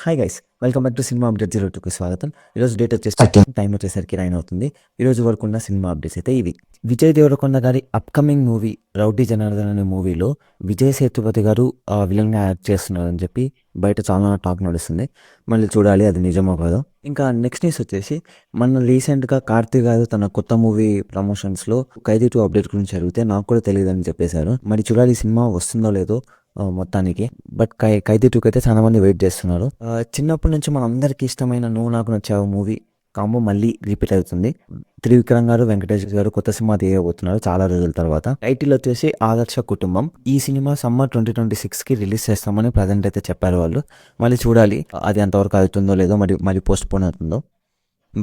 Hi guys, welcome back to cinema update 02కి స్వాగతం. ఈరోజు డేట్ వచ్చేసి 13, టైం వచ్చేసరికి 9 అవుతుంది. ఈరోజు వరకు ఉన్న సినిమా అప్డేట్స్ అయితే ఇవి. విజయ్ దేవరకొండ గారి అప్కమింగ్ మూవీ రౌడీ జనార్దన్ అనే మూవీలో విజయ్ సేతుపతి గారు విలన్గా యాక్ట్ చేస్తున్నారని చెప్పి బయట చాలా టాక్ నడుస్తుంది. మళ్ళీ చూడాలి అది నిజమో కాదో. ఇంకా నెక్స్ట్ న్యూస్ వచ్చేసి మన రీసెంట్గా కార్తీక్ గారు తన కొత్త మూవీ ప్రమోషన్స్లో ఖైదీ 2 అప్డేట్ గురించి అడిగితే నాకు కూడా తెలియదని చెప్పేశారు. మరి చూడాలి ఈ సినిమా వస్తుందో లేదో మొత్తానికి. బట్ ఖైదీ 2 అయితే చాలా మంది వెయిట్ చేస్తున్నారు. చిన్నప్పటి నుంచి మన అందరికి ఇష్టమైన నువ్వు నాకు నచ్చావు మూవీ కాంబో మళ్ళీ రిపీట్ అవుతుంది. త్రివిక్రమ్ గారు, వెంకటేష్ గారు కొత్త సినిమా తీయబోతున్నారు చాలా రోజుల తర్వాత. టైటిల్ వచ్చేసి ఆదర్శ కుటుంబం. ఈ సినిమా సమ్మర్ 2026కి రిలీజ్ చేస్తామని ప్రజెంట్ అయితే చెప్పారు వాళ్ళు. మళ్ళీ చూడాలి అది ఎంతవరకు అవుతుందో లేదో, మరి పోస్ట్ పోన్ అవుతుందో.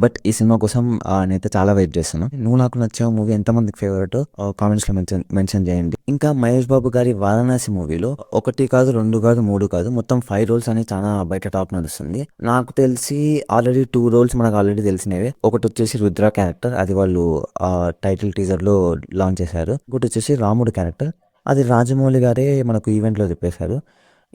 బట్ ఈ సినిమా కోసం నేనైతే చాలా వెయిట్ చేస్తున్నాను. నువ్వు నాకు నచ్చే మూవీ ఎంతమందికి ఫేవరెట్ కామెంట్స్లో మెన్షన్ చేయండి. ఇంకా మహేష్ బాబు గారి వారణాసి మూవీలో 1 కాదు 2 కాదు 3 కాదు మొత్తం 5 రోల్స్ అని చాలా బయట టాక్ నడుస్తుంది. నాకు తెలిసి ఆల్రెడీ 2 రోల్స్ మనకు ఆల్రెడీ తెలిసినవే. ఒకటి వచ్చేసి రుద్ర క్యారెక్టర్, అది వాళ్ళు టైటిల్ టీజర్లో లాంచ్ చేశారు. ఇంకోటి వచ్చేసి రాముడు క్యారెక్టర్, అది రాజమౌళి గారే మనకు ఈవెంట్లో చెప్పేశారు.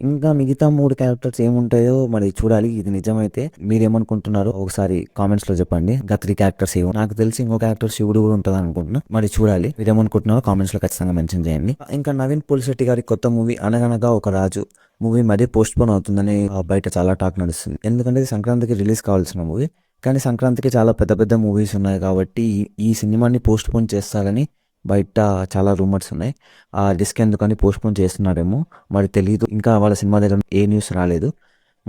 ఇంకా మిగతా 3 క్యారెక్టర్స్ ఏముంటాయో మరి చూడాలి. ఇది నిజమైతే మీరేమనుకుంటున్నారో ఒకసారి కామెంట్స్ లో చెప్పండి. ఇంకా 3 క్యారెక్టర్స్ ఏమో నాకు తెలిసి ఇంకో క్యారెక్టర్ శివుడు కూడా ఉంటుంది అనుకుంటున్నా. మరి చూడాలి మీరేమనుకుంటున్నారో కామెంట్స్ లో ఖచ్చితంగా మెన్షన్ చేయండి. ఇంకా నవీన్ పులిశెట్టి గారి కొత్త మూవీ అనగనగా ఒక రాజు మూవీ మరీ పోస్ట్ పోన్ అవుతుందని బయట చాలా టాక్ నడుస్తుంది. ఎందుకంటే ఇది సంక్రాంతికి రిలీజ్ కావాల్సిన మూవీ, కానీ సంక్రాంతికి చాలా పెద్ద పెద్ద మూవీస్ ఉన్నాయి కాబట్టి ఈ సినిమాని పోస్ట్ పోన్ చేస్తారని బయట చాలా రూమర్స్ ఉన్నాయి. ఆ రిస్క్ ఎందుకని పోస్ట్ పోన్ చేస్తున్నారేమో మరి తెలియదు. ఇంకా వాళ్ళ సినిమా దగ్గర ఏ న్యూస్ రాలేదు.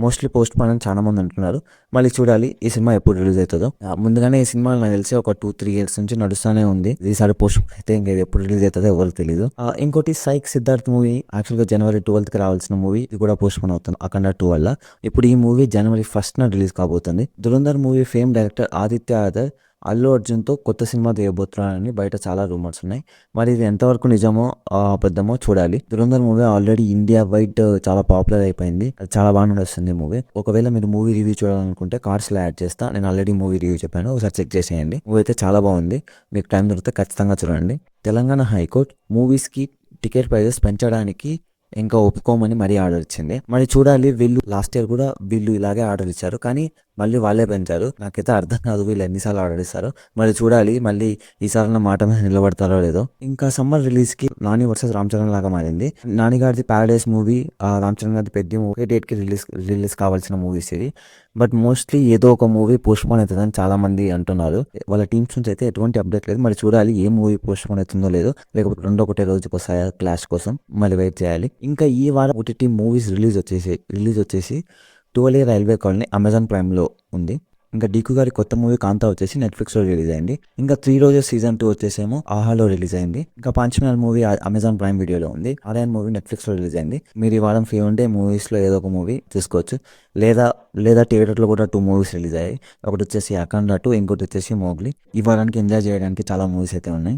మోస్ట్లీ పోస్ట్ పోన్ అని చాలా మంది అంటున్నారు. మళ్ళీ చూడాలి ఈ సినిమా ఎప్పుడు రిలీజ్ అవుతుందో. ముందుగానే ఈ సినిమా నాకు తెలిసి ఒక 2-3 ఇయర్స్ నుంచి నడుస్తూనే ఉంది. ఈసారి పోస్ట్ పోన్ అయితే ఇంకా ఎప్పుడు రిలీజ్ అవుతుందో ఎవరికి తెలియదు. ఇంకోటి సైక్ సిద్ధార్థ్ మూవీ యాక్చువల్గా January 12కి రావాల్సిన మూవీ, ఇది కూడా పోస్ట్ పోన్ అవుతుంది అఖండ 2 వల్ల. ఇప్పుడు ఈ మూవీ January 1st రిలీజ్ కాబోతుంది. Dhurandhar movie fame director Aditya Dhar Allu అర్జున్తో కొత్త సినిమా తీయబోతున్నారని బయట చాలా రూమర్స్ ఉన్నాయి. మరి ఇది ఎంతవరకు నిజమో అబద్ధమో చూడాలి. Dhurandhar movie already India wide చాలా పాపులర్ అయిపోయింది. చాలా బాగా నడుస్తుంది మూవీ. ఒకవేళ మీరు మూవీ రివ్యూ చూడాలనుకుంటే కార్డ్స్లో యాడ్ చేస్తా. నేను ఆల్రెడీ మూవీ రివ్యూ చెప్పాను, ఒకసారి చెక్ చేసేయండి. మూవీ అయితే చాలా బాగుంది. మీకు టైం దొరికితే ఖచ్చితంగా చూడండి. తెలంగాణ హైకోర్టు మూవీస్కి టికెట్ ప్రైజెస్ పెంచడానికి ఇంకా ఒప్పుకోమని మరీ ఆర్డర్ ఇచ్చింది. మరి చూడాలి. వీళ్ళు లాస్ట్ ఇయర్ కూడా వీళ్ళు ఇలాగే ఆర్డర్ ఇచ్చారు, కానీ మళ్ళీ వాళ్ళే పెంచారు. నాకైతే అర్థం కాదు వీళ్ళు ఎన్నిసార్లు ఆర్డర్ ఇస్తారు. మరి చూడాలి మళ్ళీ ఈసారి నా మాట మీద నిలబడతారో లేదో. ఇంకా సమ్మర్ రిలీజ్కి నాని వర్సెస్ రామ్ చరణ్ లాగా మారింది. నాని గారిది ప్యారడైస్ మూవీ, రామ్ చరణ్ గారిది పెద్ద ఒకే డేట్కి రిలీజ్ కావాల్సిన మూవీస్ ఇది. బట్ మోస్ట్లీ ఏదో ఒక మూవీ పోస్ట్ పోన్ అవుతుందని చాలా మంది అంటున్నారు. వాళ్ళ టీమ్స్ నుంచి అయితే ఎటువంటి అప్డేట్ లేదు. మరి చూడాలి ఏ మూవీ పోస్ట్ పోన్ అవుతుందో లేదో, లేకపోతే రెండో ఒకటే రోజుకి వస్తాయా క్లాష్ కోసం, మళ్ళీ వెయిట్ చేయాలి. ఇంకా ఈ వారం OTT మూవీస్ రిలీజ్ వచ్చేసి 12 రైల్వే కాలనీ అమెజాన్ ప్రైమ్లో ఉంది. ఇంకా డీకు గారి కొత్త మూవీ కాంతా వచ్చేసి నెట్ఫ్లిక్స్లో రిలీజ్ అయింది. ఇంకా 3 రోజెస్ సీజన్ 2 వచ్చేసేమో ఆహాలో రిలీజ్ అయింది. ఇంకా పంచమల్ మూవీ అమెజాన్ ప్రైమ్ వీడియోలో ఉంది. ఆర్యన్ మూవీ నెట్ఫ్లిక్స్లో రిలీజ్ అయింది. మీరు ఈ వారం ఫ్రీ ఉంటే మూవీస్లో ఏదో ఒక మూవీ తీసుకోవచ్చు. లేదా థియేటర్లో కూడా 2 మూవీస్ రిలీజ్ అయ్యాయి. ఒకటి వచ్చేసి అఖండ 2, ఇంకోటి వచ్చేసి మోగ్లీ. ఈ వారానికి ఎంజాయ్ చేయడానికి చాలా మూవీస్ అయితే ఉన్నాయి.